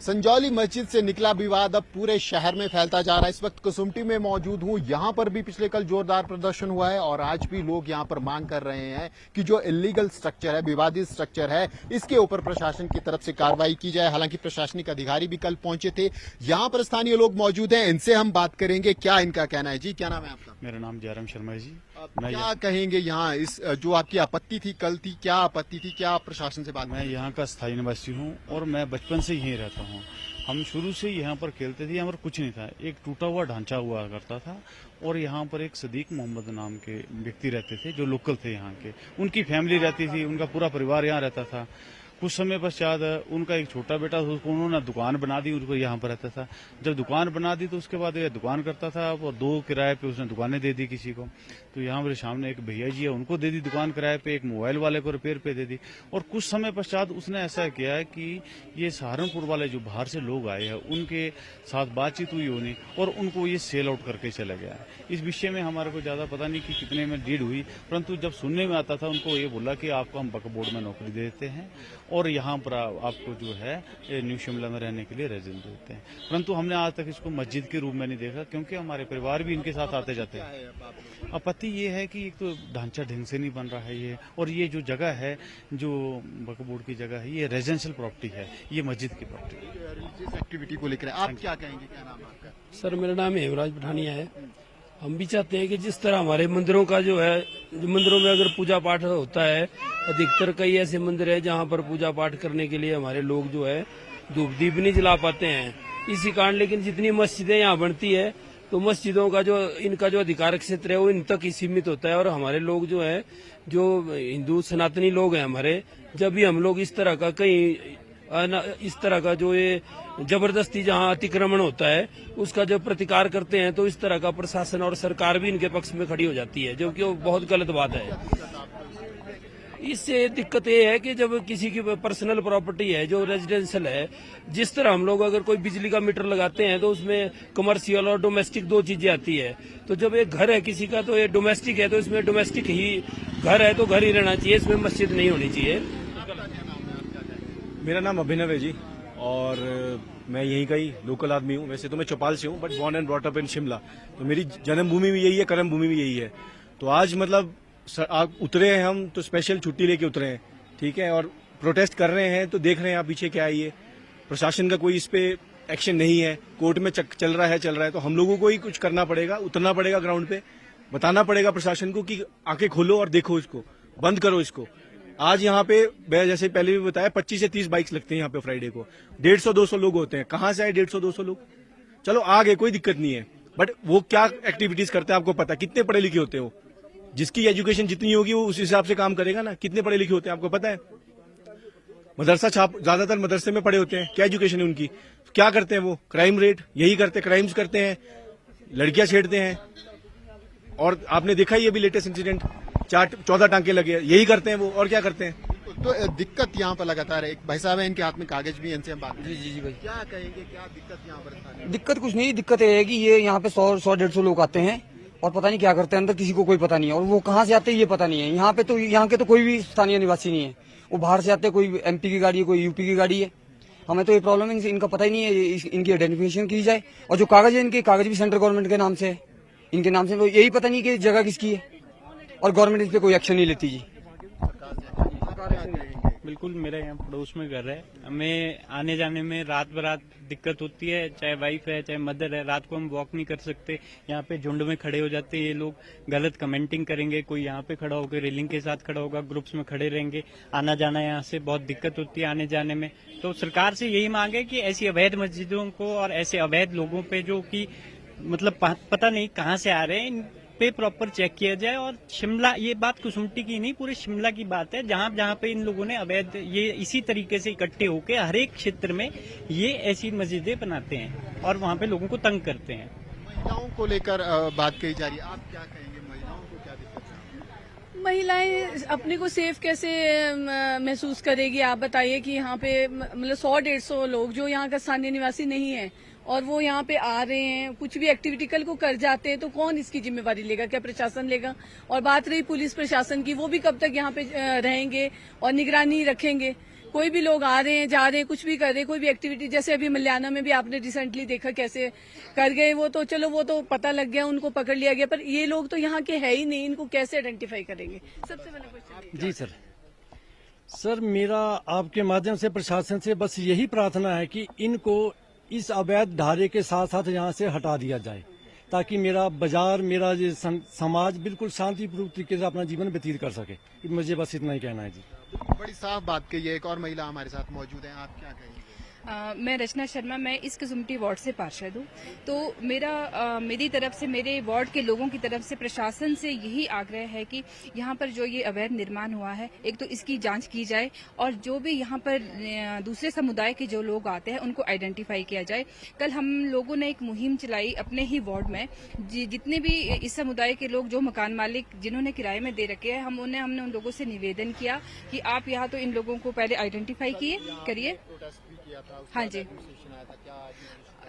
संजौली मस्जिद से निकला विवाद अब पूरे शहर में फैलता जा रहा है। इस वक्त कुसुम्पटी में मौजूद हूं। यहां पर भी पिछले कल जोरदार प्रदर्शन हुआ है और आज भी लोग यहां पर मांग कर रहे हैं कि जो इलीगल स्ट्रक्चर है, विवादित स्ट्रक्चर है, इसके ऊपर प्रशासन की तरफ से कार्रवाई की जाए। हालांकि प्रशासनिक अधिकारी भी कल पहुंचे थे। यहां पर स्थानीय लोग मौजूद हैं, इनसे हम बात करेंगे क्या इनका कहना है। जी, क्या नाम है आपका? मेरा नाम जयराम शर्मा है जी। क्या कहेंगे यहाँ इस जो आपकी आपत्ति थी कल थी, क्या आपत्ति थी, क्या आप प्रशासन से बात? मैं यहाँ का स्थायी निवासी हूँ और मैं बचपन से यहीं रहता हूँ। हम शुरू से यहाँ पर खेलते थे। यहाँ पर कुछ नहीं था, एक टूटा हुआ ढांचा हुआ करता था और यहाँ पर एक सदीक मोहम्मद नाम के व्यक्ति रहते थे जो लोकल थे यहाँ के। उनकी फैमिली रहती थी, उनका पूरा परिवार यहाँ रहता था। कुछ समय पश्चात उनका एक छोटा बेटा था, उसको उन्होंने दुकान बना दी, उनको यहाँ पर रहता था। जब दुकान बना दी तो उसके बाद ये दुकान करता था और 2 किराए पे उसने दुकानें दे दी किसी को। तो यहाँ मेरे सामने एक भैया जी है, उनको दे दी दुकान किराए पे, एक मोबाइल वाले को रिपेयर पे दे दी। और कुछ समय पश्चात उसने ऐसा किया है कि ये सहारनपुर वाले जो बाहर से लोग आए हैं उनके साथ बातचीत हुई होनी और उनको ये सेल आउट करके चला गया है। इस विषय में हमारे को ज्यादा पता नहीं कि कितने में डीड हुई, परंतु जब सुनने में आता था उनको ये बोला कि आपको हम वक्फ बोर्ड में नौकरी देते हैं और यहाँ पर आपको जो है न्यू शिमला में रहने के लिए रेजिडेंस देते हैं। परंतु हमने आज तक इसको मस्जिद के रूप में नहीं देखा, क्योंकि हमारे परिवार भी इनके साथ आते जाते हैं। आपत्ति ये है कि एक तो ढांचा ढंग से नहीं बन रहा है ये, और ये जो जगह है, जो वक्फ बोर्ड की जगह है, ये रेजिडेंशियल प्रॉपर्टी है, ये मस्जिद की प्रॉपर्टी है। रिलीजियस एक्टिविटी को लेकर आप क्या कहेंगे, क्या नाम है आपका? सर, मेरा नाम हेमराज पठानिया है। हम भी चाहते हैं कि जिस तरह हमारे मंदिरों का जो है, जो मंदिरों में अगर पूजा पाठ होता है, अधिकतर कई ऐसे मंदिर है जहां पर पूजा पाठ करने के लिए हमारे लोग जो है धूप दीप नहीं जला पाते हैं इसी कारण। लेकिन जितनी मस्जिदें यहाँ बनती है तो मस्जिदों का जो इनका जो अधिकार क्षेत्र है वो इन तक ही सीमित होता है। और हमारे लोग जो है, जो हिंदू सनातनी लोग हैं हमारे, जब भी हम लोग इस तरह का इस तरह का जो ये जबरदस्ती जहां अतिक्रमण होता है उसका जब प्रतिकार करते हैं तो इस तरह का प्रशासन और सरकार भी इनके पक्ष में खड़ी हो जाती है, जो कि वो बहुत गलत बात है। इससे दिक्कत ये है कि जब किसी की पर्सनल प्रॉपर्टी है जो रेजिडेंशियल है, जिस तरह हम लोग अगर कोई बिजली का मीटर लगाते हैं तो उसमें कमर्शियल और डोमेस्टिक 2 चीजें आती है। तो जब एक घर है किसी का तो ये डोमेस्टिक है, तो इसमें डोमेस्टिक ही घर है तो घर ही रहना चाहिए, इसमें मस्जिद नहीं होनी चाहिए। मेरा नाम अभिनव है जी और मैं यहीं का ही लोकल आदमी हूँ। वैसे तो मैं चौपाल से हूँ, but born and brought up in Shimla. तो मेरी जन्मभूमि भी यही है, कर्म भूमि भी यही है। तो आज मतलब आप उतरे हैं, हम तो स्पेशल छुट्टी लेके उतरे हैं, ठीक है, और प्रोटेस्ट कर रहे हैं। तो देख रहे हैं आप पीछे क्या है, ये प्रशासन का कोई इस पे एक्शन नहीं है, कोर्ट में चल रहा है। तो हम लोगों को ही कुछ करना पड़ेगा, उतरना पड़ेगा ग्राउंड पे, बताना पड़ेगा प्रशासन को कि आंखें खोलो और देखो, इसको बंद करो इसको। आज यहाँ पे मैं जैसे पहले भी बताया 25 से 30 बाइक्स लगते हैं यहाँ पे फ्राइडे को। 150-200 लोग होते हैं। कहाँ से आए 150-200 लोग? चलो आ गए, कोई दिक्कत नहीं है, बट वो क्या एक्टिविटीज करते हैं आपको पता है? कितने पढ़े लिखे होते हो? जिसकी एजुकेशन जितनी होगी वो उस हिसाब से काम करेगा ना। कितने पढ़े लिखे होते हैं आपको पता है? मदरसा छाप, ज्यादातर मदरसे में पढ़े होते हैं। क्या एजुकेशन है उनकी? क्या करते हैं वो? क्राइम रेट यही करते, क्राइम्स करते हैं, लड़कियां छेड़ते हैं। और आपने देखा ही अभी लेटेस्ट इंसिडेंट, 14 टांके लगे, यही करते हैं वो। और क्या करते हैं? तो दिक्कत यहाँ पर लगातार है। एक भाई साहब है, इनके हाथ में कागज भी है, इनसे हम बात करें। जी भाई, क्या कहेंगे, क्या दिक्कत यहाँ पर? दिक्कत कुछ नहीं, दिक्कत ये है कि ये यहाँ पे 100-150 लोग आते हैं और पता नहीं क्या करते हैं, अंदर किसी को कोई पता नहीं है। और वो कहाँ से आते हैं ये पता नहीं है। यहाँ पे तो यहाँ के तो कोई भी स्थानीय निवासी नहीं है, वो बाहर से आते हैं। कोई MP की गाड़ी है, कोई UP की गाड़ी है। हमें तो ये प्रॉब्लम है, इनका पता ही नहीं है। इनकी आइडेंटिफिकेशन की जाए। और जो कागज है, इनके कागज भी सेंट्रल गवर्नमेंट के नाम से है, इनके नाम से। तो यही पता नहीं कि जगह किसकी है और गवर्नमेंट इस पे कोई एक्शन नहीं लेती जी। बिल्कुल, मेरा यहाँ पड़ोस में घर है। हमें आने जाने में रात बरात दिक्कत होती है, चाहे वाइफ है चाहे मदर है। रात को हम वॉक नहीं कर सकते, यहाँ पे झुंड में खड़े हो जाते हैं ये लोग, गलत कमेंटिंग करेंगे। कोई यहाँ पे खड़ा होकर रेलिंग के साथ खड़ा होगा, ग्रुप्स में खड़े रहेंगे। आना जाना यहाँ से बहुत दिक्कत होती है आने जाने में। तो सरकार से यही मांग है कि ऐसी अवैध मस्जिदों को और ऐसे अवैध लोगों पे जो कि मतलब पता नहीं कहाँ से आ रहे हैं, इन पे प्रॉपर चेक किया जाए। और शिमला, ये बात कुसुम्पटी की नहीं, पूरे शिमला की बात है, जहाँ पे इन लोगों ने अवैध ये इसी तरीके से इकट्ठे होकर हर एक क्षेत्र में ये ऐसी मस्जिदें बनाते हैं और वहाँ पे लोगों को तंग करते हैं। महिलाओं को लेकर बात कही जा रही है, आप क्या कहेंगे? महिलाओं को क्या दिक्कत है? महिलाएं अपने को सेफ कैसे महसूस करेगी? आप बताइए कि यहाँ पे मतलब 100-150 लोग जो यहाँ का स्थानीय निवासी नहीं है और वो यहाँ पे आ रहे हैं, कुछ भी एक्टिविटी कल को कर जाते हैं, तो कौन इसकी जिम्मेवारी लेगा? क्या प्रशासन लेगा? और बात रही पुलिस प्रशासन की, वो भी कब तक यहाँ पे रहेंगे और निगरानी रखेंगे? कोई भी लोग आ रहे हैं, जा रहे हैं, कुछ भी कर रहे हैं, कोई भी एक्टिविटी, जैसे अभी मल्याना में भी आपने रिसेंटली देखा कैसे कर गए, वो तो पता लग गया, उनको पकड़ लिया गया, पर ये लोग तो यहाँ के है ही नहीं, इनको कैसे आइडेंटिफाई करेंगे? सबसे पहले क्वेश्चन। जी सर मेरा आपके माध्यम से प्रशासन से बस यही प्रार्थना है कि इनको इस अवैध ढारे के साथ साथ यहाँ से हटा दिया जाए, ताकि मेरा बाजार, मेरा ये समाज बिल्कुल शांतिपूर्वक तरीके से अपना जीवन व्यतीत कर सके। मुझे बस इतना ही कहना है जी। बड़ी साफ बात कही है। एक और महिला हमारे साथ मौजूद है, आप क्या कहेंगे? मैं रचना शर्मा, मैं इस कसुम्पटी वार्ड से पार्षद हूँ। तो मेरी तरफ से, मेरे वार्ड के लोगों की तरफ से प्रशासन से यही आग्रह है कि यहाँ पर जो ये अवैध निर्माण हुआ है, एक तो इसकी जांच की जाए और जो भी यहाँ पर दूसरे समुदाय के जो लोग आते हैं उनको आइडेंटिफाई किया जाए। कल हम लोगों ने एक मुहिम चलाई अपने ही वार्ड में, जितने भी इस समुदाय के लोग जो मकान मालिक जिन्होंने किराए में दे रखे हैं, हमने उन लोगों से निवेदन किया कि आप यहाँ तो इन लोगों को पहले आइडेंटिफाई करिए। हाँ जी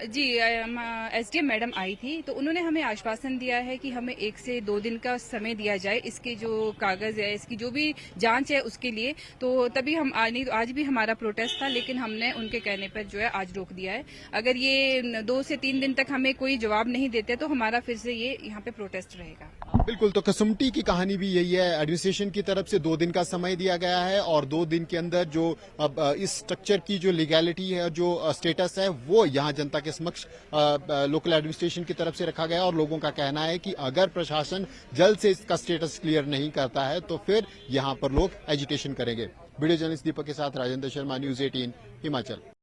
जी, एसडीएम मैडम आई थी, तो उन्होंने हमें आश्वासन दिया है कि हमें 1 से 2 दिन का समय दिया जाए इसके जो कागज है, इसकी जो भी जांच है उसके लिए। तो तभी हम आज भी हमारा प्रोटेस्ट था, लेकिन हमने उनके कहने पर जो है आज रोक दिया है। अगर ये 2 से 3 दिन तक हमें कोई जवाब नहीं देते तो हमारा फिर से ये यहाँ पे प्रोटेस्ट रहेगा। बिल्कुल, तो कसुम्पटी की कहानी भी यही है। एडमिनिस्ट्रेशन की तरफ से 2 दिन का समय दिया गया है और 2 दिन के अंदर जो अब इस स्ट्रक्चर की जो लीगैलिटी है, जो स्टेटस है, वो यहाँ जनता के समक्ष लोकल एडमिनिस्ट्रेशन की तरफ से रखा गया और लोगों का कहना है कि अगर प्रशासन जल्द से इसका स्टेटस क्लियर नहीं करता है तो फिर यहाँ पर लोग एजिटेशन करेंगे। वीडियो जर्नलिस्ट दीपक के साथ राजेंद्र शर्मा, न्यूज 18 हिमाचल।